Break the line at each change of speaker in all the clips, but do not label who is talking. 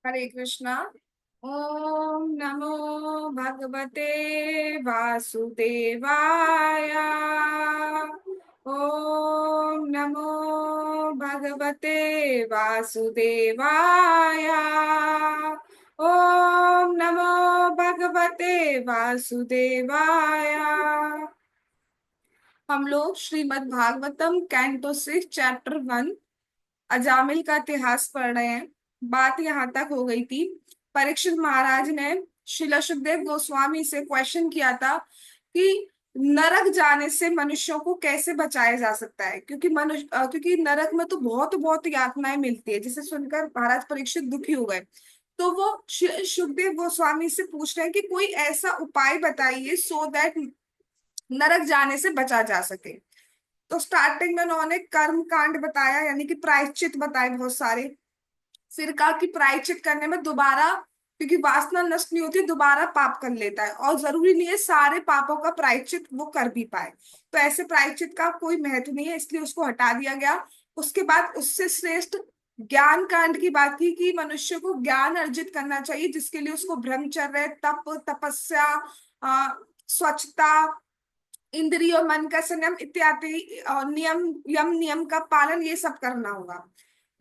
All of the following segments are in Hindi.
हरे कृष्णा। ओम नमो भगवते वासुदेवाय। ओम नमो भगवते वासुदेवाय। ओम नमो भगवते वासुदेवाय। हम लोग श्रीमद् भागवतम कैंटो 6 चैप्टर 1 अजामिल का इतिहास पढ़ रहे हैं। बात यहाँ तक हो गई थी। परीक्षित महाराज ने श्रील सुखदेव गोस्वामी से क्वेश्चन किया था कि नरक जाने से मनुष्यों को कैसे बचाया जा सकता है, क्योंकि क्योंकि नरक में तो बहुत बहुत यातनाएं मिलती है, जिसे सुनकर महाराज परीक्षित दुखी हो गए। तो वो सुखदेव गोस्वामी से पूछ रहे हैं कि कोई ऐसा उपाय बताइए सो दैट नरक जाने से बचा जा सके। तो स्टार्टिंग में उन्होंने कर्म कांड बताया, यानी कि प्रायश्चित बताए बहुत सारे। फिर कहा कि प्रायश्चित करने में दोबारा, क्योंकि वासना नष्ट नहीं होती, दोबारा पाप कर लेता है और जरूरी नहीं है सारे पापों का प्रायश्चित वो कर भी पाए। तो ऐसे प्रायश्चित का कोई महत्व नहीं है, इसलिए उसको हटा दिया गया। उसके बाद उससे श्रेष्ठ ज्ञान कांड की बात की कि मनुष्य को ज्ञान अर्जित करना चाहिए, जिसके लिए उसको ब्रह्मचर्य, तप, तपस्या, स्वच्छता, इंद्रिय और मन का संयम इत्यादि नियम, यम नियम का पालन, ये सब करना होगा।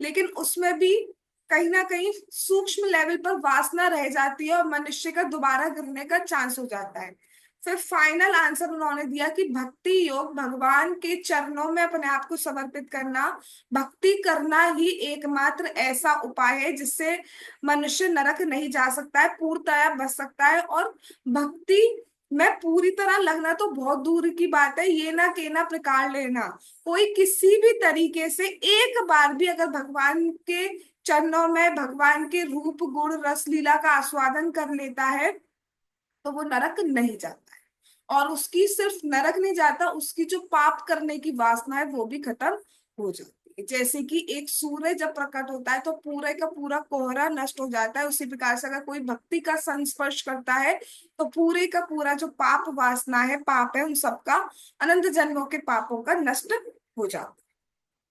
लेकिन उसमें भी कहीं ना कहीं सूक्ष्म लेवल पर वासना रह जाती है और मनुष्य का दोबारा गिरने का चांस हो जाता है। फिर फाइनल आंसर उन्होंने दिया कि भक्ति योग, भगवान के चरणों में अपने आप को समर्पित करना, भक्ति करना ही एकमात्र ऐसा उपाय है जिससे मनुष्य नरक नहीं जा सकता है, पूर्णतया बच सकता है। और भक्ति में पूरी तरह लगना तो बहुत दूर की बात है, ये ना के ना प्रकार लेना। कोई किसी भी तरीके से एक बार भी अगर भगवान के चरणों में भगवान के रूप गुण रस लीला का आस्वादन कर लेता है तो वो नरक नहीं जाता है। और उसकी सिर्फ नरक नहीं जाता, उसकी जो पाप करने की वासना है वो भी खत्म हो जाती है। जैसे कि एक सूर्य जब प्रकट होता है तो पूरे का पूरा कोहरा नष्ट हो जाता है, उसी प्रकार से अगर कोई भक्ति का संस्पर्श करता है तो पूरे का पूरा जो पाप वासना है, पाप है, उन सबका, अनंत जन्मों के पापों का नष्ट हो जाता है।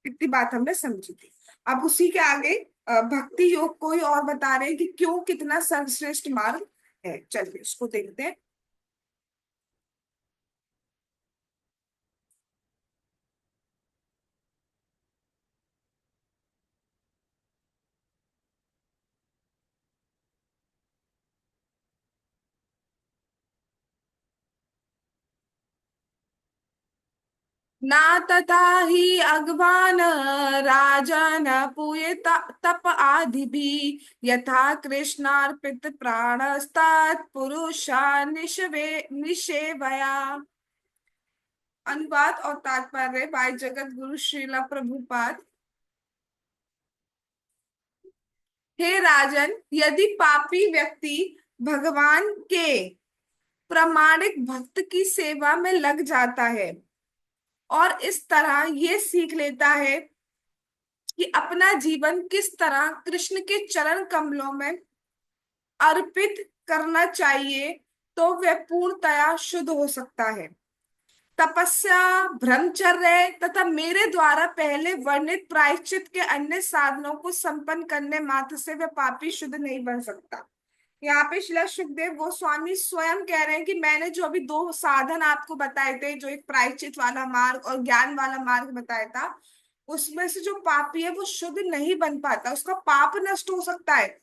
इतनी बात हमने समझी थी। अब उसी के आगे भक्ति योग को ही और बता रहे हैं कि क्यों कितना सर्वश्रेष्ठ मार्ग है। चलिए उसको देखते हैं। ना तथा ही अगवान राजन पूय तप आदि भी, यथा कृष्णार्पित प्राणस्तात पुरुषा निषेवया। अनुवाद और तात्पर्य बाय जगत गुरु श्रीला प्रभुपाद। हे राजन, यदि पापी व्यक्ति भगवान के प्रामाणिक भक्त की सेवा में लग जाता है और इस तरह ये सीख लेता है कि अपना जीवन किस तरह कृष्ण के चरण कमलों में अर्पित करना चाहिए, तो वह पूर्णतया शुद्ध हो सकता है। तपस्या, ब्रह्मचर्य तथा मेरे द्वारा पहले वर्णित प्रायश्चित के अन्य साधनों को संपन्न करने मात्र से वह पापी शुद्ध नहीं बन सकता। यहाँ पे श्रील सुखदेव गोस्वामी स्वयं कह रहे हैं कि मैंने जो अभी दो साधन आपको बताए थे, जो एक प्रायश्चित वाला मार्ग और ज्ञान वाला मार्ग बताया था, उसमें से जो पापी है वो शुद्ध नहीं बन पाता, उसका पाप नष्ट हो सकता है।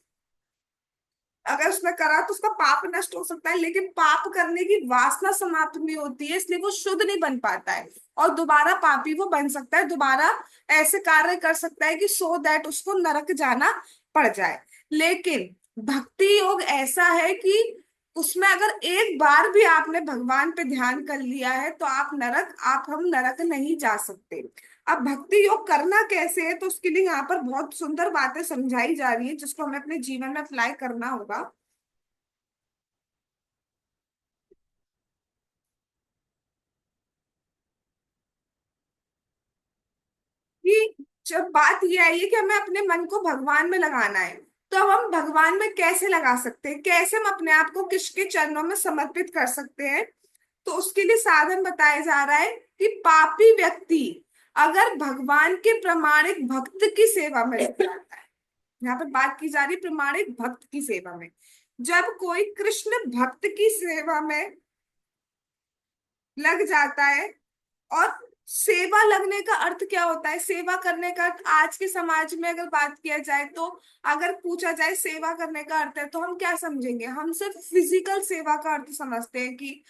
अगर उसने करा तो उसका पाप नष्ट हो सकता है, लेकिन पाप करने की वासना समाप्त नहीं होती है, इसलिए वो शुद्ध नहीं बन पाता है। और दोबारा पापी वो बन सकता है, दोबारा ऐसे कार्य कर सकता है कि सो दैट उसको नरक जाना पड़ जाए। लेकिन भक्ति योग ऐसा है कि उसमें अगर एक बार भी आपने भगवान पे ध्यान कर लिया है तो हम नरक नहीं जा सकते। अब भक्ति योग करना कैसे है, तो उसके लिए यहाँ पर बहुत सुंदर बातें समझाई जा रही है जिसको हमें अपने जीवन में अप्लाई करना होगा। कि जब बात ये आई है कि हमें अपने मन को भगवान में लगाना है, तो अब हम भगवान में कैसे लगा सकते हैं, कैसे हम अपने आप को किसके चरणों में समर्पित कर सकते हैं। तो उसके लिए साधन बताया जा रहा है कि पापी व्यक्ति अगर भगवान के प्रामाणिक भक्त की सेवा में लग जाता है, यहाँ पे बात की जा रही है प्रामाणिक भक्त की सेवा में। जब कोई कृष्ण भक्त की सेवा में लग जाता है, और सेवा लगने का अर्थ क्या होता है, सेवा करने का अर्थ आज के समाज में अगर बात किया जाए तो, अगर पूछा जाए सेवा करने का अर्थ है तो हम क्या समझेंगे? हम सिर्फ फिजिकल सेवा का अर्थ समझते हैं कि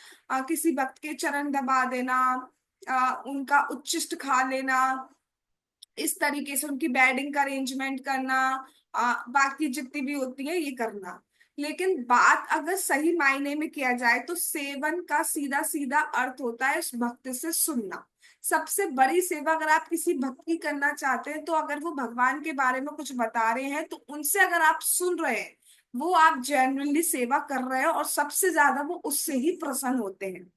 किसी भक्त के चरण दबा देना, उनका उच्छिष्ट खा लेना, इस तरीके से उनकी बेडिंग का अरेंजमेंट करना, बाकी जितनी भी होती है ये करना। लेकिन बात अगर सही मायने में किया जाए तो सेवन का सीधा सीधा अर्थ होता है उस भक्त से सुनना। सबसे बड़ी सेवा अगर आप किसी भक्त की करना चाहते हैं तो अगर वो भगवान के बारे में कुछ बता रहे हैं तो उनसे अगर आप सुन रहे हैं, वो आप जेन्युइनली सेवा कर रहे हैं, और सबसे ज्यादा वो उससे ही प्रसन्न होते हैं।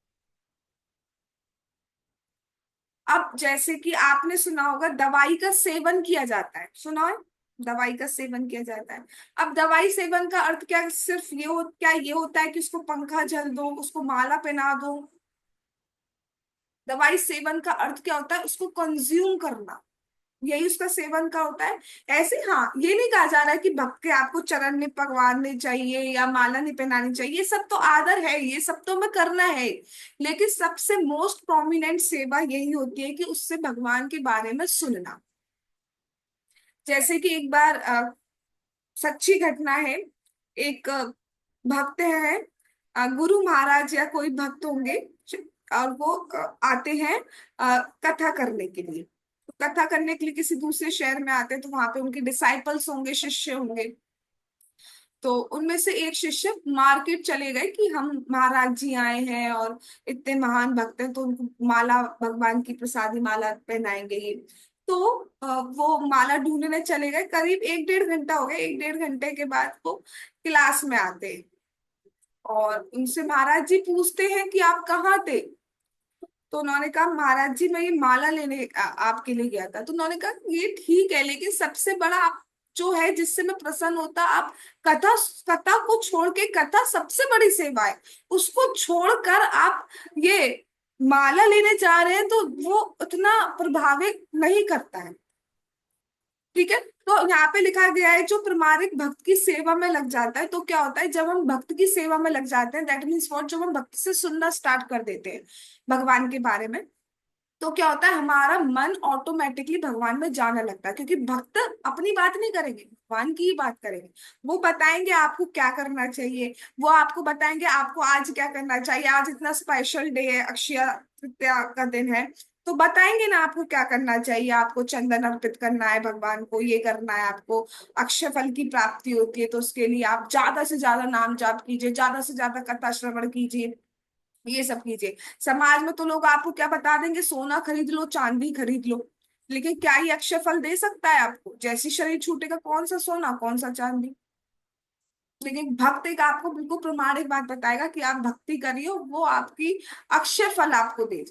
अब जैसे कि आपने सुना होगा दवाई का सेवन किया जाता है, सुना है? दवाई का सेवन किया जाता है। अब दवाई सेवन का अर्थ क्या, सिर्फ क्या ये होता है कि उसको पंखा झल दो, उसको माला पहना दो? दवाई सेवन का अर्थ क्या होता है? उसको कंज्यूम करना, यही उसका सेवन का होता है। ऐसे हाँ, ये नहीं कहा जा रहा है कि भक्त के आपको चरण नहीं पकवाने चाहिए या माला नहीं पहनानी चाहिए, ये सब तो आदर है, ये सब तो हमें करना है। लेकिन सबसे मोस्ट प्रोमिनेंट सेवा यही होती है कि उससे भगवान के बारे में सुनना। जैसे कि एक बार सच्ची घटना है। एक भक्त है, गुरु महाराज या कोई भक्त होंगे, और वो आते हैं कथा करने के लिए। तो कथा करने के लिए किसी दूसरे शहर में आते हैं, तो वहां पे उनके डिसाइपल्स होंगे, शिष्य होंगे। तो उनमें से एक शिष्य मार्केट चले गए कि हम महाराज जी आए हैं और इतने महान भक्त हैं, तो उनको माला, भगवान की प्रसादी माला पहनाएंगे ये। तो वो माला ढूंढने चले गए। करीब 1-1.5 घंटा हो गया। 1-1.5 घंटे के बाद वो क्लास में आते हैं, और उनसे महाराज जी पूछते हैं कि आप कहाँ थे? तो उन्होंने कहा महाराज जी मैं ये माला लेने आपके लिए गया था। तो उन्होंने कहा ये ठीक है, लेकिन सबसे बड़ा आप जो है जिससे मैं प्रसन्न होता, आप कथा, कथा को छोड़ के, कथा सबसे बड़ी सेवा है, उसको छोड़कर आप ये माला लेने जा रहे हैं, तो वो उतना प्रभावित नहीं करता है। ठीक है। तो यहाँ पे लिखा गया है जो प्रमाणिक भक्त की सेवा में लग जाता है, तो क्या होता है जब हम भक्त की सेवा में लग जाते हैं, दैट मीन्स व्हाट, जब हम भक्त से सुनना स्टार्ट कर देते हैं भगवान के बारे में, तो क्या होता है हमारा मन ऑटोमेटिकली भगवान में जाने लगता है। क्योंकि भक्त अपनी बात नहीं करेंगे, भगवान की ही बात करेंगे। वो बताएंगे आपको क्या करना चाहिए, वो आपको बताएंगे आपको आज क्या करना चाहिए। आज इतना स्पेशल डे है, अक्षय तृतीया का दिन है, तो बताएंगे ना आपको क्या करना चाहिए। आपको चंदन अर्पित करना है भगवान को, ये करना है आपको, अक्षय फल की प्राप्ति होती है, तो उसके लिए आप ज्यादा से ज्यादा नाम जाप कीजिए, ज्यादा से ज्यादा कथा श्रवण कीजिए, ये सब कीजिए। समाज में तो लोग आपको क्या बता देंगे, सोना खरीद लो, चांदी खरीद लो। लेकिन क्या ये अक्षय फल दे सकता है आपको? जैसी शरीर छूटेगा कौन सा सोना, कौन सा चांदी। लेकिन भक्त एक आपको बिल्कुल प्रमाणिक बात बताएगा कि आप भक्ति करिए, वो आपकी अक्षय फल आपको दे,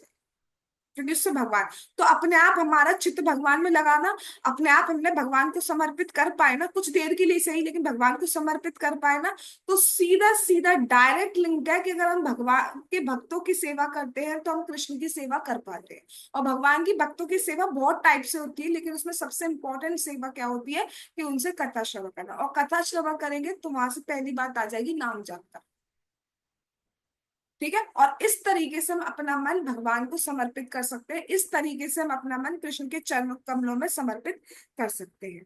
क्योंकि उससे भगवान, तो अपने आप हमारा चित्त भगवान में लगाना, अपने आप हमने भगवान को समर्पित कर पाए ना, कुछ देर के लिए सही, लेकिन भगवान को समर्पित कर पाए ना, तो सीधा सीधा डायरेक्ट लिंक है कि अगर हम भगवान के भक्तों की सेवा करते हैं तो हम कृष्ण की सेवा कर पाते हैं। और भगवान की भक्तों की सेवा बहुत टाइप से होती है, लेकिन उसमें सबसे इंपॉर्टेंट सेवा क्या होती है कि उनसे कथा श्रवण करना। और कथा श्रवण करेंगे तो वहां से पहली बात आ जाएगी नाम जाप का। ठीक है। और इस तरीके से हम अपना मन भगवान को समर्पित कर सकते हैं, इस तरीके से हम अपना मन कृष्ण के चरण कमलों में समर्पित कर सकते हैं।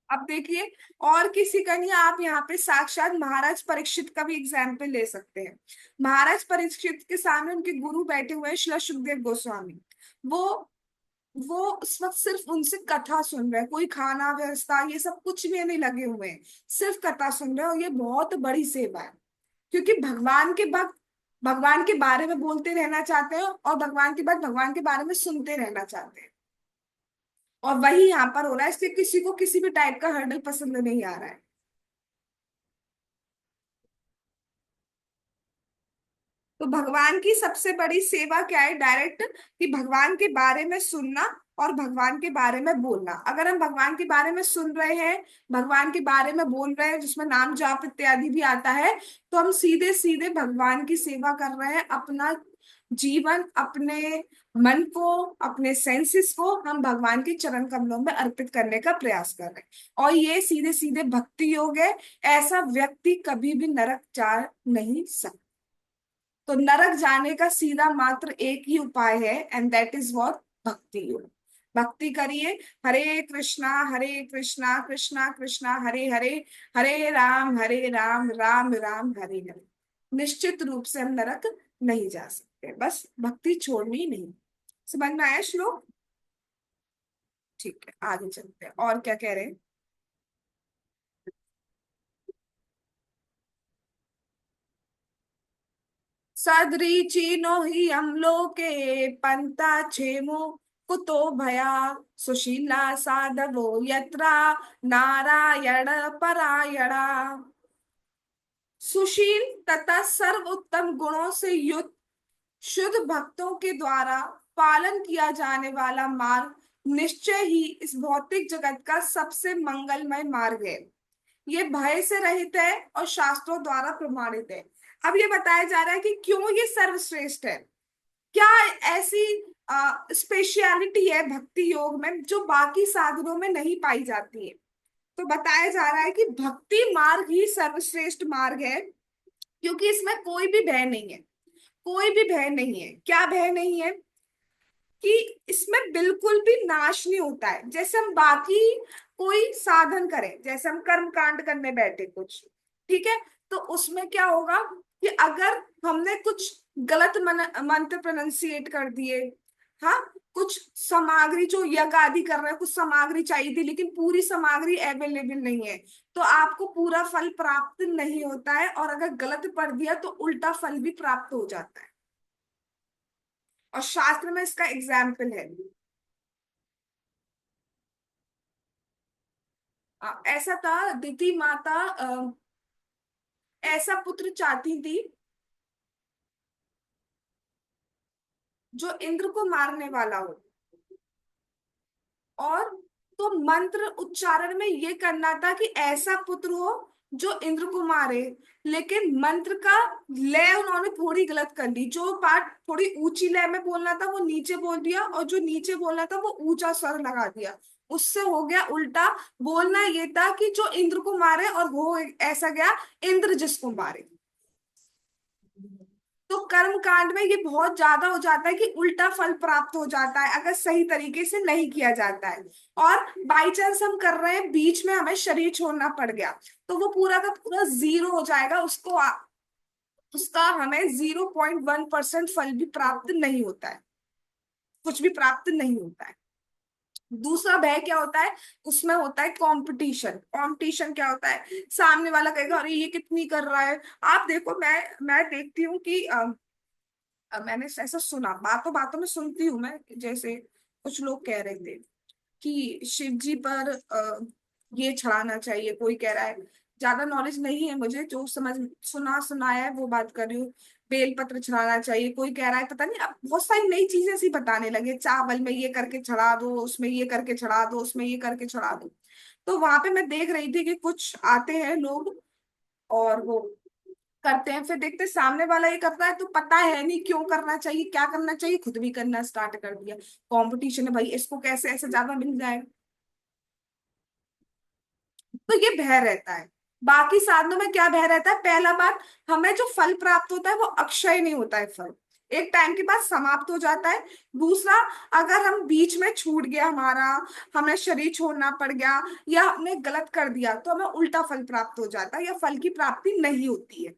अब देखिए, और किसी का नहीं, आप यहाँ पे साक्षात महाराज परीक्षित का भी एग्जाम्पल ले सकते हैं। महाराज परीक्षित के सामने उनके गुरु बैठे हुए हैं श्रील सुखदेव गोस्वामी। वो वो उस वक्त सिर्फ उनसे कथा सुन रहे हैं, कोई खाना व्यवस्था ये सब कुछ भी नहीं लगे हुए हैं, सिर्फ कथा सुन रहे हैं, और ये बहुत बड़ी सेवा है। क्योंकि भगवान के भक्त भगवान के बारे में बोलते रहना चाहते हैं, और भगवान के बाद भगवान के बारे में सुनते रहना चाहते हैं। और वही यहाँ पर हो रहा है, इसलिए किसी को किसी भी टाइप का हर्डल पसंद नहीं आ रहा है। तो भगवान की सबसे बड़ी सेवा क्या है? डायरेक्ट कि भगवान के बारे में सुनना, और भगवान के बारे में बोलना। अगर हम भगवान के बारे में सुन रहे हैं, भगवान के बारे में बोल रहे हैं, जिसमें नाम जाप इत्यादि भी आता है, तो हम सीधे सीधे भगवान की सेवा कर रहे हैं। अपना जीवन, अपने मन को, अपने सेंसेस को हम भगवान के चरण कमलों में अर्पित करने का प्रयास कर रहे हैं, और ये सीधे सीधे भक्ति योग है। ऐसा व्यक्ति कभी भी नरक जा नहीं सकता। तो नरक जाने का सीधा मात्र एक ही उपाय है, एंड दैट इज व्हाट, भक्ति योग। भक्ति करिए। हरे कृष्णा कृष्णा कृष्णा हरे हरे, हरे राम राम राम हरे हरे। निश्चित रूप से हम नरक नहीं जा सकते, बस भक्ति छोड़नी नहीं। समझ में आया श्लोक? ठीक है, आगे चलते हैं, और क्या कह रहे हैं। सदृचीनो हि अम्लोके पंता क्षेमो कुतो भया, सुशीला साधवो यत्रा नारायण परायणा। सुशील तथा सर्वोत्तम गुणों से युक्त शुद्ध भक्तों के द्वारा पालन किया जाने वाला मार्ग निश्चय ही इस भौतिक जगत का सबसे मंगलमय मार्ग है। ये भय से रहित है और शास्त्रों द्वारा प्रमाणित है। अब ये बताया जा रहा है कि क्यों ये सर्वश्रेष्ठ है। क्या ऐसी स्पेशलिटी है भक्ति योग में जो बाकी साधनों में नहीं पाई जाती है। तो बताया जा रहा है कि भक्ति मार्ग ही सर्वश्रेष्ठ मार्ग है, क्योंकि इसमें कोई भी भय नहीं है। कोई भी भय नहीं है। क्या भय नहीं है? कि इसमें बिल्कुल भी नाश नहीं होता है। जैसे हम बाकी कोई साधन करें, जैसे हम कर्म कांड करने बैठे कुछ, ठीक है, तो उसमें क्या होगा कि अगर हमने कुछ गलत मंत्र प्रोनाउंसिएट कर दिए, हाँ, कुछ सामग्री जो यज्ञ आदि कर रहे हैं, कुछ सामग्री चाहिए थी लेकिन पूरी सामग्री अवेलेबल नहीं है, तो आपको पूरा फल प्राप्त नहीं होता है, और अगर गलत पढ़ दिया तो उल्टा फल भी प्राप्त हो जाता है। और शास्त्र में इसका एग्जाम्पल है। ऐसा था, दिति माता ऐसा पुत्र चाहती थी जो इंद्र को मारने वाला हो, और तो मंत्र उच्चारण में ये करना था कि ऐसा पुत्र हो जो इंद्र को मारे। लेकिन मंत्र का लय उन्होंने थोड़ी गलत कर ली। जो पार्ट थोड़ी ऊंची लय में बोलना था वो नीचे बोल दिया, और जो नीचे बोलना था वो ऊंचा स्वर लगा दिया। उससे हो गया उल्टा। बोलना ये था कि जो इंद्र को मारे, और वो ऐसा गया इंद्र जिसको मारे। तो कर्म कांड में ये बहुत ज्यादा हो जाता है कि उल्टा फल प्राप्त हो जाता है अगर सही तरीके से नहीं किया जाता है। और बाई चांस हम कर रहे हैं, बीच में हमें शरीर छोड़ना पड़ गया, तो वो पूरा का पूरा जीरो हो जाएगा। उसका हमें 0.1% फल भी प्राप्त नहीं होता है। कुछ भी प्राप्त नहीं होता है। दूसरा भय क्या होता है? उसमें होता है कंपटीशन। कंपटीशन क्या होता है? सामने वाला कहेगा अरे ये कितनी कर रहा है। आप देखो, मैं देखती हूँ कि मैंने ऐसा सुना, बातों बातों में सुनती हूँ मैं, जैसे कुछ लोग कह रहे थे कि शिव जी पर ये चढ़ाना चाहिए। कोई कह रहा है, ज्यादा नॉलेज नहीं है मुझे, जो समझ सुना सुनाया है वो बात कर रही हूँ। बेल पत्र चढ़ाना चाहिए। कोई कह रहा है, पता नहीं, अब बहुत सारी नई चीजें ऐसी बताने लगे, चावल में ये करके चढ़ा दो, उसमें ये करके चढ़ा दो, उसमें ये करके चढ़ा दो। तो वहां पे मैं देख रही थी कि कुछ आते हैं लोग और वो करते हैं, फिर देखते हैं सामने वाला ये करता है, तो पता है नहीं क्यों करना चाहिए, क्या करना चाहिए, खुद भी करना स्टार्ट कर दिया। कंपटीशन है भाई, इसको कैसे ऐसे ज्यादा मिल जाएगा। तो ये भय रहता है। बाकी साधनों में क्या भय रहता है? पहला बात, हमें जो फल प्राप्त होता है वो अक्षय नहीं होता है। फल एक टाइम के बाद समाप्त हो जाता है। दूसरा, अगर हम बीच में छूट गया हमारा, हमें शरीर छोड़ना पड़ गया, या हमने गलत कर दिया, तो हमें उल्टा फल प्राप्त हो जाता है, या फल की प्राप्ति नहीं होती है।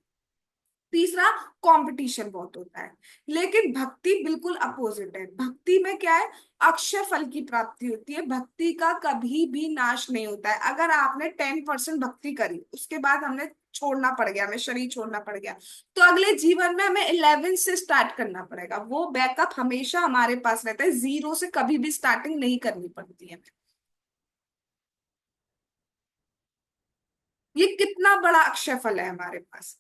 तीसरा, कंपटीशन बहुत होता है। लेकिन भक्ति बिल्कुल अपोजिट है। भक्ति में क्या है? अक्षय फल की प्राप्ति होती है। भक्ति का कभी भी नाश नहीं होता है। अगर आपने 10% भक्ति करी, उसके बाद हमने छोड़ना पड़ गया, हमें शरीर छोड़ना पड़ गया, तो अगले जीवन में हमें 11 से स्टार्ट करना पड़ेगा। वो बैकअप हमेशा हमारे पास रहता है, जीरो से कभी भी स्टार्टिंग नहीं करनी पड़ती है। ये कितना बड़ा अक्षय फल है हमारे पास।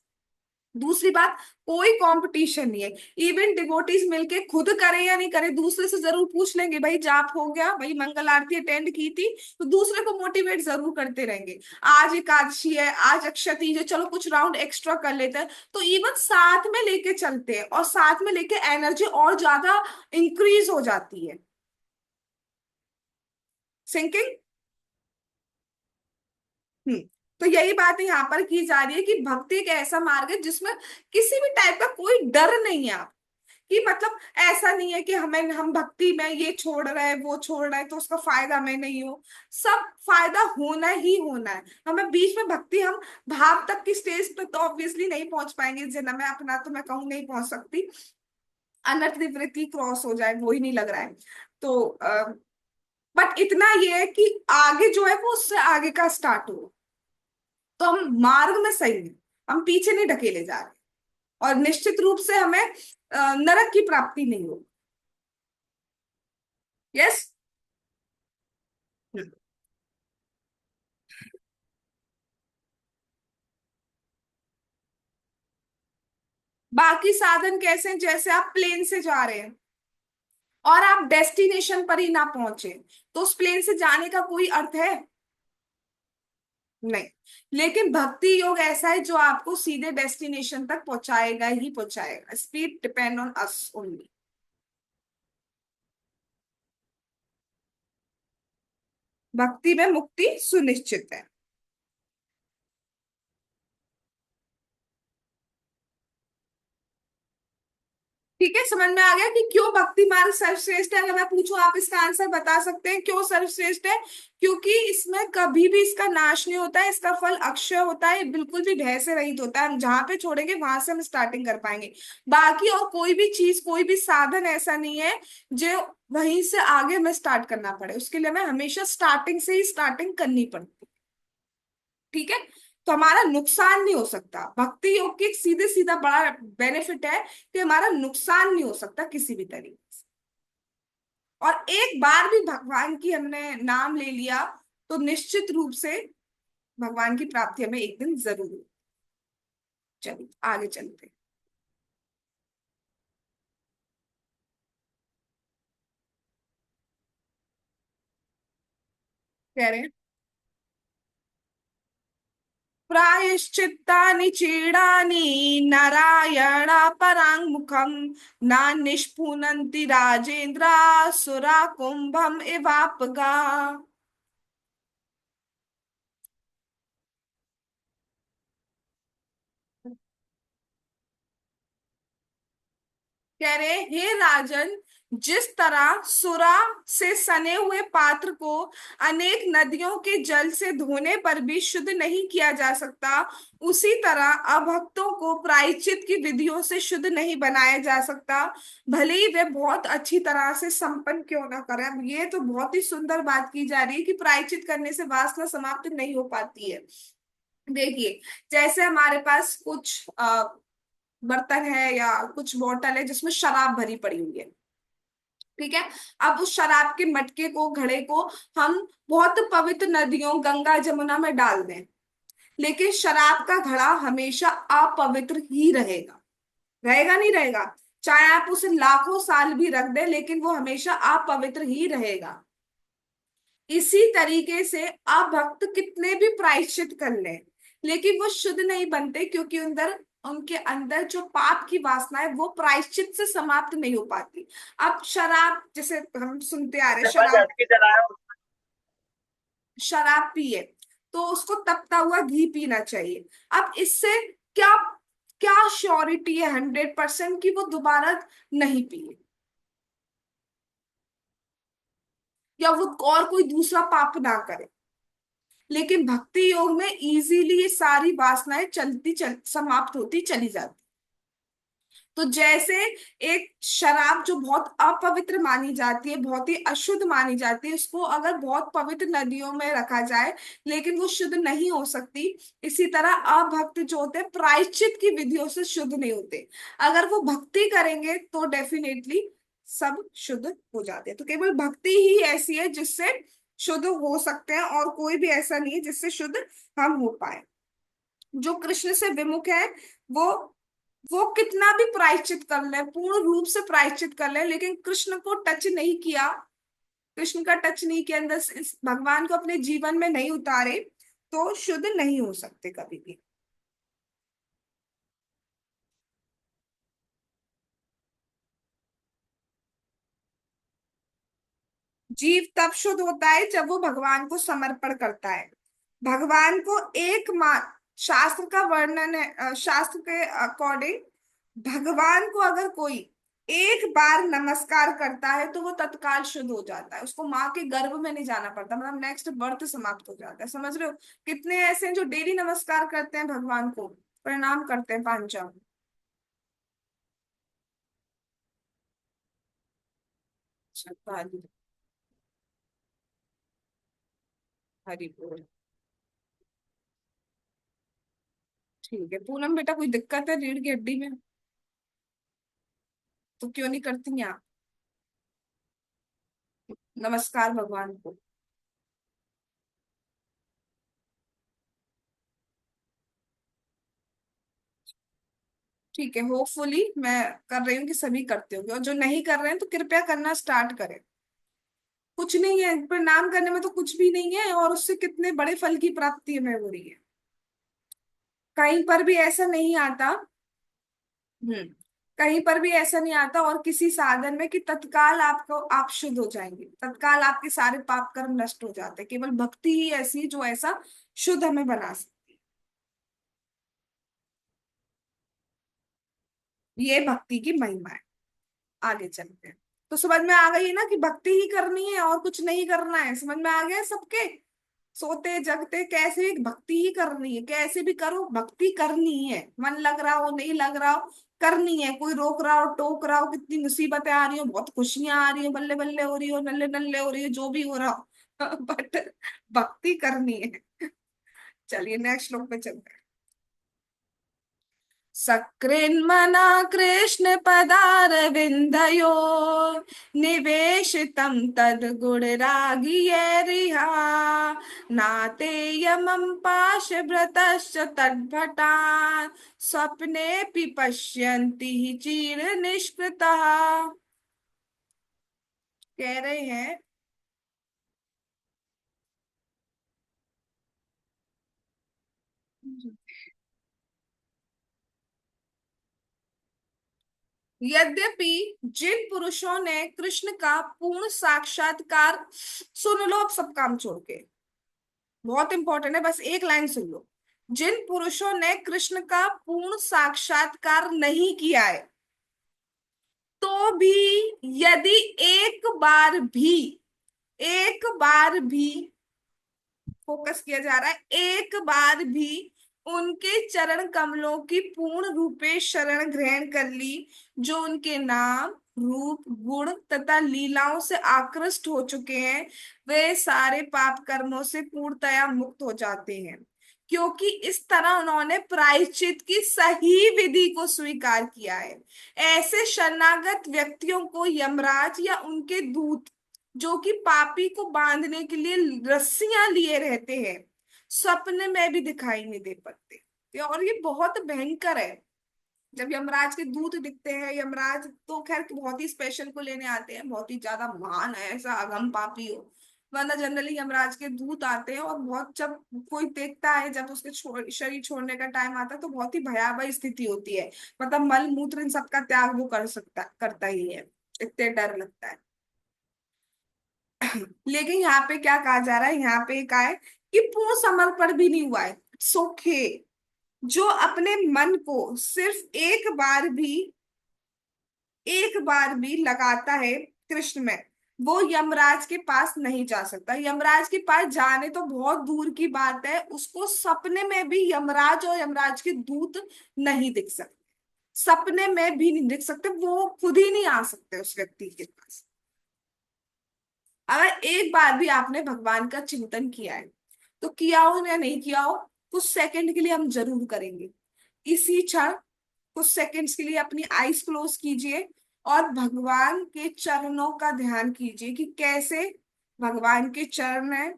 दूसरी बात, कोई कंपटीशन नहीं है। इवन डिवोटीज मिलके खुद करें या नहीं करें, दूसरे से जरूर पूछ लेंगे, भाई जाप हो गया, भाई मंगल आरती अटेंड की थी, तो दूसरे को मोटिवेट जरूर करते रहेंगे। आज एकादशी है, आज अक्षय तीज है, चलो कुछ राउंड एक्स्ट्रा कर लेते हैं, तो इवन साथ में लेके चलते हैं, और साथ में लेके एनर्जी और ज्यादा इंक्रीज हो जाती है। सिंकिंग। हम्म। तो यही बात यहाँ पर की जा रही है कि भक्ति एक ऐसा मार्ग है जिसमें किसी भी टाइप का कोई डर नहीं है। आप कि मतलब ऐसा नहीं है कि हमें, हम भक्ति में ये छोड़ रहे हैं वो छोड़ रहे हैं तो उसका फायदा हमें नहीं हो। सब फायदा होना ही होना है हमें। बीच में भक्ति, हम भाव तक की स्टेज पे तो ऑब्वियसली नहीं पहुंच पाएंगे, जिन में अपना तो मैं कहूँ नहीं पहुंच सकती। अनर्थ निवृत्ति क्रॉस हो जाए वो ही नहीं लग रहा है। तो बट इतना ये है कि आगे जो है वो उससे आगे का स्टार्ट हो, तो हम मार्ग में सही हैं, हम पीछे नहीं ढकेले जा रहे। और निश्चित रूप से हमें नरक की प्राप्ति नहीं होगी। यस। बाकी साधन कैसे हैं? जैसे आप प्लेन से जा रहे हैं और आप डेस्टिनेशन पर ही ना पहुंचे, तो उस प्लेन से जाने का कोई अर्थ है? नहीं। लेकिन भक्ति योग ऐसा है जो आपको सीधे डेस्टिनेशन तक पहुंचाएगा ही पहुंचाएगा। Speed depend on us only. भक्ति में मुक्ति सुनिश्चित है। ठीक है, समझ में आ गया कि क्यों भक्ति मार्ग सर्वश्रेष्ठ है। अगर मैं पूछूं, आप इसका आंसर बता सकते हैं क्यों सर्वश्रेष्ठ है? क्योंकि इसमें कभी भी इसका नाश नहीं होता है, इसका फल अक्षय होता है, बिल्कुल भी भय से रहित होता है। हम जहां पे छोड़ेंगे वहां से हम स्टार्टिंग कर पाएंगे। बाकी और कोई भी चीज, कोई भी साधन ऐसा नहीं है जो वहीं से आगे हमें स्टार्ट करना पड़े। उसके लिए हमें हमेशा स्टार्टिंग से ही स्टार्टिंग करनी पड़ती है। ठीक है। तो हमारा नुकसान नहीं हो सकता। भक्ति योग की एक सीधे सीधा बड़ा बेनिफिट है कि हमारा नुकसान नहीं हो सकता किसी भी तरीके से। और एक बार भी भगवान की हमने नाम ले लिया तो निश्चित रूप से भगवान की प्राप्ति हमें एक दिन जरूर होगी। चलिए आगे चलते हैं। कह रहे हैं, प्रायश्चित्तानि चीडानि नारायण पराङ्मुखम् न निष्पुनन्ति राजेन्द्र सुरा कुंभम इवापगा। कह रहे, हे राजन, जिस तरह सुरा से सने हुए पात्र को अनेक नदियों के जल से धोने पर भी शुद्ध नहीं किया जा सकता, उसी तरह अभक्तों को प्रायश्चित की विधियों से शुद्ध नहीं बनाया जा सकता, भले ही वे बहुत अच्छी तरह से संपन्न क्यों ना करें। अब ये तो बहुत ही सुंदर बात की जा रही है कि प्रायश्चित करने से वासना समाप्त नहीं हो पाती है। देखिए, जैसे हमारे पास कुछ बर्तन है या कुछ बोतल है जिसमें शराब भरी पड़ी हुई है। ठीक है। अब उस शराब के मटके को, घड़े को हम बहुत पवित्र नदियों गंगा जमुना में डाल दें, लेकिन शराब का घड़ा हमेशा अपवित्र ही रहेगा। रहेगा नहीं रहेगा? चाहे आप उसे लाखों साल भी रख दें, लेकिन वो हमेशा अपवित्र ही रहेगा। इसी तरीके से आप भक्त कितने भी प्रायश्चित कर लें, लेकिन वो शुद्ध नहीं बनते, क्योंकि अंदर, उनके अंदर जो पाप की वासना है वो प्रायश्चित से समाप्त नहीं हो पाती। अब शराब, जैसे हम सुनते आ रहे हैं, शराब, शराब पिए तो उसको तपता हुआ घी पीना चाहिए। अब इससे क्या, क्या श्योरिटी है 100% कि वो दोबारा नहीं पिए, या वो और कोई दूसरा पाप ना करे? लेकिन भक्ति योग में इजीली ये सारी वासनाएं समाप्त होती चली जाती। तो जैसे एक शराब जो बहुत अपवित्र मानी जाती है, बहुत ही अशुद्ध मानी जाती है, उसको अगर बहुत पवित्र नदियों में रखा जाए लेकिन वो शुद्ध नहीं हो सकती, इसी तरह अभक्त जो होते हैं प्रायश्चित की विधियों से शुद्ध नहीं होते। अगर वो भक्ति करेंगे तो डेफिनेटली सब शुद्ध हो जाते हैं। तो केवल भक्ति ही ऐसी है जिससे शुद्ध हो सकते हैं, और कोई भी ऐसा नहीं है जिससे शुद्ध हम हो पाए। जो कृष्ण से विमुख है वो वो कितना भी प्रायश्चित कर ले, पूर्ण रूप से प्रायश्चित कर ले, लेकिन कृष्ण को टच नहीं किया, कृष्ण का टच नहीं किया, अंदर से इस भगवान को अपने जीवन में नहीं उतारे, तो शुद्ध नहीं हो सकते कभी भी। जीव तब शुद्ध होता है जब वो भगवान को समर्पण करता है। भगवान को एक मान, शास्त्र का वर्णन है, शास्त्र के अकॉर्डिंग भगवान को अगर कोई एक बार नमस्कार करता है तो वो तत्काल शुद्ध हो जाता है, उसको माँ के गर्भ में नहीं जाना पड़ता, मतलब नेक्स्ट बर्थ समाप्त हो जाता है। समझ रहे हो? कितने ऐसे हैं जो डेली नमस्कार करते हैं भगवान को, प्रणाम करते हैं पांचम। हरि, हरि बोल। ठीक है पूनम बेटा, कोई दिक्कत है रीढ़ की हड्डी में? तो क्यों नहीं करती हैं आप नमस्कार भगवान को? ठीक है, होपफुली मैं कर रही हूँ कि सभी करते होंगे, और जो नहीं कर रहे हैं तो कृपया करना स्टार्ट करें। कुछ नहीं है, प्रणाम करने में तो कुछ भी नहीं है, और उससे कितने बड़े फल की प्राप्ति हमें हो रही है। कहीं पर भी ऐसा नहीं आता। हम्म। कहीं पर भी ऐसा नहीं आता और किसी साधन में कि तत्काल आपको आप शुद्ध हो जाएंगे, तत्काल आपके सारे पाप कर्म नष्ट हो जाते हैं। केवल भक्ति ही ऐसी है जो ऐसा शुद्ध हमें बना सकती है। ये भक्ति की महिमा है। आगे चलते हैं। तो समझ में आ गई है ना कि भक्ति ही करनी है और कुछ नहीं करना है? समझ में आ गया है सबके? सोते जगते कैसे भी भक्ति ही करनी है, कैसे भी करो भक्ति करनी है, मन लग रहा हो नहीं लग रहा हो करनी है। कोई रोक रहा हो टोक रहा हो, कितनी मुसीबतें आ रही हो, बहुत खुशियां आ रही हो, बल्ले बल्ले हो रही हो, नल्ले नल्ले हो रही हो, जो भी हो रहा हो बट भक्ति करनी है। चलिए नेक्स्ट श्लोक पे चलते हैं। सकृन्मना कृष्ण पदारविन्दयो निवेशितं तद्गुणरागियेरिहा नातेयमं पाशभृतश्च तद्भटान् स्वप्नेऽपि पश्यन्ति हि चिरनिष्कृतः। कह रहे हैं यद्यपि जिन पुरुषों ने कृष्ण का पूर्ण साक्षात्कार, सुन लो अब सब काम छोड़ के, बहुत इंपॉर्टेंट है, बस एक लाइन सुन लो। जिन पुरुषों ने कृष्ण का पूर्ण साक्षात्कार नहीं किया है, तो भी यदि एक बार भी, एक बार भी, फोकस किया जा रहा है, एक बार भी उनके चरण कमलों की पूर्ण रूपे शरण ग्रहण कर ली, जो उनके नाम रूप गुण तथा लीलाओं से आकृष्ट हो चुके हैं, वे सारे पाप कर्मों से पूर्णतया मुक्त हो जाते हैं, क्योंकि इस तरह उन्होंने प्रायश्चित की सही विधि को स्वीकार किया है। ऐसे शरणागत व्यक्तियों को यमराज या उनके दूत, जो कि पापी को बांधने के लिए रस्सियां लिए रहते हैं, स्वप्न में भी दिखाई नहीं दे पाते। और ये बहुत भयंकर है। जब यमराज के दूत दिखते हैं, यमराज तो खैर बहुत ही स्पेशल को लेने आते हैं, बहुत ही ज्यादा महान है, ऐसा अगम पापी हो, वरना जनरली यमराज के दूत आते हैं, और बहुत जब कोई देखता है, जब उसके शरीर छोड़ने का टाइम आता है तो बहुत ही भयावह स्थिति होती है, मतलब मल मूत्र इन सबका त्याग वो कर सकता करता ही है, इतने डर लगता है। लेकिन यहाँ पे क्या कहा जा रहा है, यहाँ पे कहा है कि पूर्ण समर्पण भी नहीं हुआ है, सोखे, जो अपने मन को सिर्फ एक बार भी लगाता है कृष्ण में, वो यमराज के पास नहीं जा सकता। यमराज के पास जाने तो बहुत दूर की बात है, उसको सपने में भी यमराज और यमराज के दूत नहीं दिख सकते, सपने में भी नहीं दिख सकते, वो खुद ही नहीं आ सकते उस व्यक्ति के पास। अगर एक बार भी आपने भगवान का चिंतन किया है, तो किया हो या नहीं किया हो, कुछ सेकंड के लिए हम जरूर करेंगे। इसी क्षण कुछ सेकंड्स के लिए अपनी आईज क्लोज कीजिए और भगवान के चरणों का ध्यान कीजिए कि कैसे भगवान के चरण है,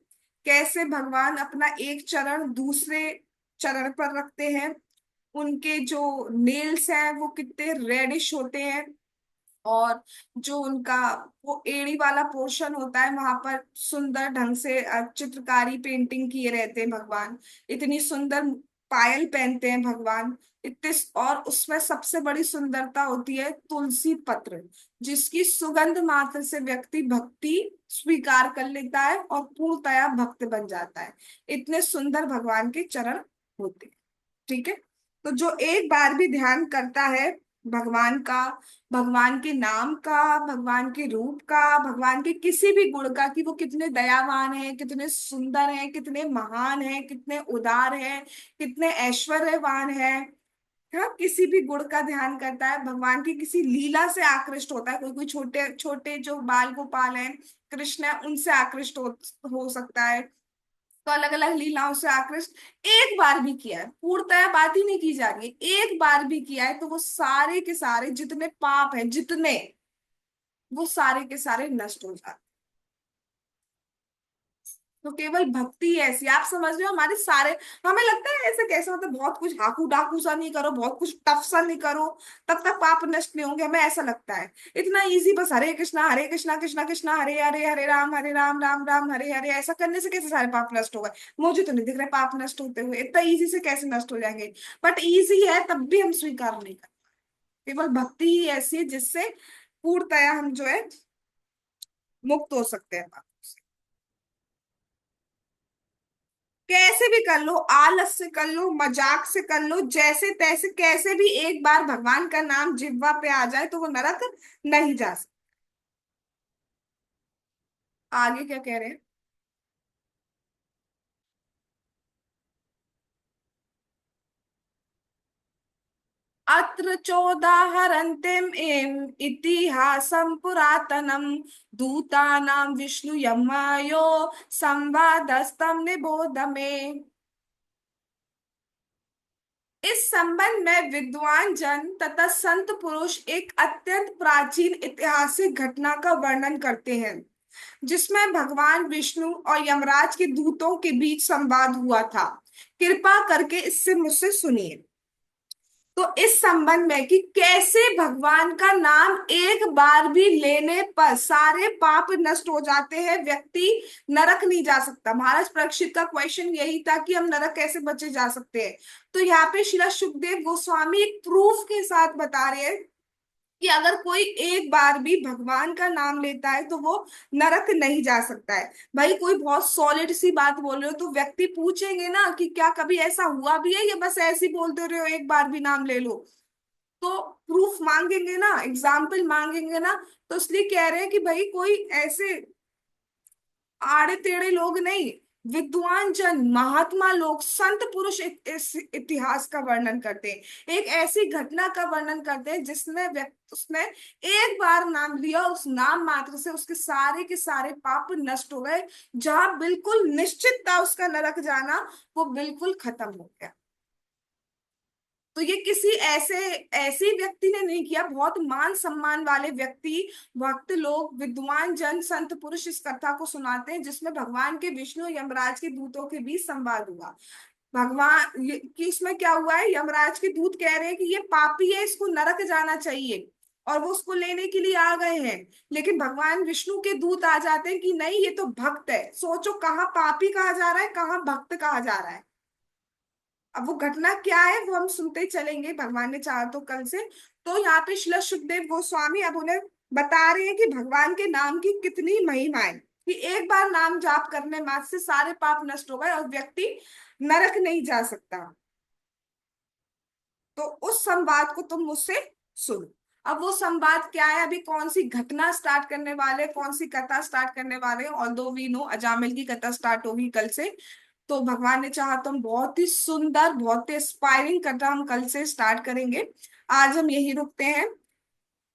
कैसे भगवान अपना एक चरण दूसरे चरण पर रखते हैं, उनके जो नेल्स हैं वो कितने रेडिश होते हैं, और जो उनका वो एड़ी वाला पोर्शन होता है वहां पर सुंदर ढंग से चित्रकारी पेंटिंग किए रहते हैं भगवान। इतनी सुंदर पायल पहनते हैं भगवान, इतने। और उसमें सबसे बड़ी सुंदरता होती है तुलसी पत्र, जिसकी सुगंध मात्र से व्यक्ति भक्ति स्वीकार कर लेता है और पूर्णतया भक्त बन जाता है। इतने सुंदर भगवान के चरण होते हैं। ठीक है। तो जो एक बार भी ध्यान करता है भगवान का, भगवान के नाम का, भगवान के रूप का, भगवान के किसी भी गुण का, कि वो कितने दयावान हैं, कितने सुंदर हैं, कितने महान हैं, कितने उदार हैं, कितने ऐश्वर्यवान हैं, हाँ, किसी भी गुण का ध्यान करता है, भगवान की किसी लीला से आकृष्ट होता है। कोई कोई छोटे छोटे जो बाल गोपाल हैं, कृष्ण है, उनसे आकृष्ट हो सकता है। तो अलग अलग लीलाओं से आकृष्ट एक बार भी किया है, पूर्णतः बात ही नहीं की जा रही है, एक बार भी किया है, तो वो सारे के सारे जितने पाप हैं, जितने, वो सारे के सारे नष्ट हो जाते। तो केवल भक्ति ही ऐसी, आप समझ रहे हो, हमारे सारे, हमें लगता है ऐसे कैसे, मतलब बहुत कुछ हाकू डाकू सा नहीं करो, बहुत कुछ टफ सा नहीं करो, तब तक पाप नष्ट नहीं होंगे, हमें ऐसा लगता है। इतना इजी, बस हरे कृष्णा कृष्णा कृष्णा हरे हरे, हरे राम राम राम हरे हरे, ऐसा करने से कैसे सारे पाप नष्ट हो गए? मुझे तो नहीं दिख रहे पाप नष्ट होते हुए, इतना इजी से कैसे नष्ट हो जाएंगे? बट इजी है तब भी हम स्वीकार नहीं करते। केवल भक्ति ही ऐसी है जिससे पूर्णतया हम जो है मुक्त हो सकते हैं पापों से। कैसे भी कर लो, आलस से कर लो, मजाक से कर लो, जैसे तैसे कैसे भी एक बार भगवान का नाम जिह्वा पे आ जाए तो वो नरक नहीं जा सकता। आगे क्या कह रहे हैं? अत्र चोदाहरन्तीम् इतिहासं पुरातनम् दूतानां विष्णु यमयो संवादस्तं निबोध मे। इस संबंध में विद्वान जन तथा संत पुरुष एक अत्यंत प्राचीन ऐतिहासिक घटना का वर्णन करते हैं, जिसमें भगवान विष्णु और यमराज के दूतों के बीच संवाद हुआ था। कृपा करके इससे मुझसे सुनिए। तो इस संबंध में कि कैसे भगवान का नाम एक बार भी लेने पर सारे पाप नष्ट हो जाते हैं, व्यक्ति नरक नहीं जा सकता। महाराज परीक्षित का क्वेश्चन यही था कि हम नरक कैसे बचे जा सकते हैं। तो यहाँ पे श्रीला सुखदेव गोस्वामी एक प्रूफ के साथ बता रहे हैं कि अगर कोई एक बार भी भगवान का नाम लेता है तो वो नरक नहीं जा सकता है। भाई कोई बहुत सॉलिड सी बात बोल रहे हो तो व्यक्ति पूछेंगे ना कि क्या कभी ऐसा हुआ भी है, या बस ऐसे ही बोलते रहे हो एक बार भी नाम ले लो। तो प्रूफ मांगेंगे ना, एग्जाम्पल मांगेंगे ना। तो इसलिए कह रहे हैं कि भाई कोई ऐसे आड़े टेढ़े लोग नहीं, विद्वान जन, महात्मा लोग, संत पुरुष इस इतिहास का वर्णन करते हैं, एक ऐसी घटना का वर्णन करते हैं जिसमें व्यक्ति, उसने एक बार नाम लिया, उस नाम मात्र से उसके सारे के सारे पाप नष्ट हो गए। जहां बिल्कुल निश्चित था उसका नरक जाना, वो बिल्कुल खत्म हो गया। तो ये किसी ऐसे ऐसे व्यक्ति ने नहीं किया, बहुत मान सम्मान वाले व्यक्ति, भक्त लोग, विद्वान जन, संत पुरुष इस कथा को सुनाते हैं, जिसमें भगवान के विष्णु यमराज के दूतों के बीच संवाद हुआ। भगवान कि इसमें क्या हुआ है, यमराज के दूत कह रहे हैं कि ये पापी है, इसको नरक जाना चाहिए, और वो उसको लेने के लिए आ गए हैं। लेकिन भगवान विष्णु के दूत आ जाते हैं कि नहीं, ये तो भक्त है। सोचो, कहाँ पापी कहा जा रहा है, कहाँ भक्त कहा जा रहा है। अब वो घटना क्या है वो हम सुनते ही चलेंगे, भगवान ने चाहा तो कल से। तो यहाँ पे श्रील सुखदेव गोस्वामी अब उन्हें बता रहे हैं कि भगवान के नाम की कितनी महिमा है, कि एक बार नाम जाप करने मात्र से सारे पाप नष्ट हो गए और व्यक्ति नरक नहीं जा सकता। तो उस संवाद को तुम मुझसे सुनो। अब वो संवाद क्या है, अभी कौन सी घटना स्टार्ट करने वाले, कौन सी कथा स्टार्ट करने वाले, ऑल दो वी नो अजामिल की कथा स्टार्ट होगी कल से। तो भगवान ने चाहा तो हम बहुत ही सुंदर, बहुत ही इंस्पायरिंग कथा हम कल से स्टार्ट करेंगे। आज हम यही रुकते हैं।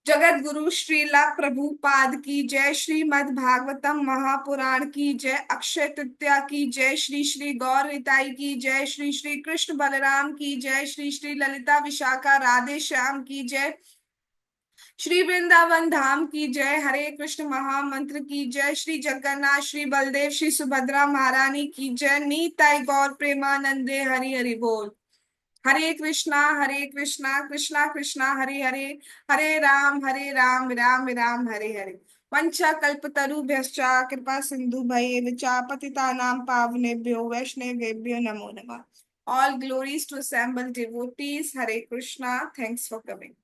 जगत गुरु श्रीला प्रभुपाद की जय, श्रीमद् भागवतम महापुराण की जय, अक्षय तृतीया की जय, श्री श्री गौर निताई की जय, श्री श्री कृष्ण बलराम की जय, श्री श्री ललिता विशाखा राधे श्याम की जय, श्री वृंदावन धाम की जय, हरे कृष्ण महामंत्र की जय, श्री जगन्नाथ, श्री बलदेव, श्री सुभद्रा महारानी की जय, नीताई गौर प्रेमानंदे हरि हरि बोल। हरे कृष्णा कृष्णा कृष्णा हरे हरे, हरे राम राम राम हरे हरे। पंचाकल्पतरुभ्यश्च कृपा सिंधु भयेव च पतितानां पावनेभ्यो वैष्णवेभ्यो नमो नमः। All glories to assembled devotees. Hare Krishna. Thanks for coming.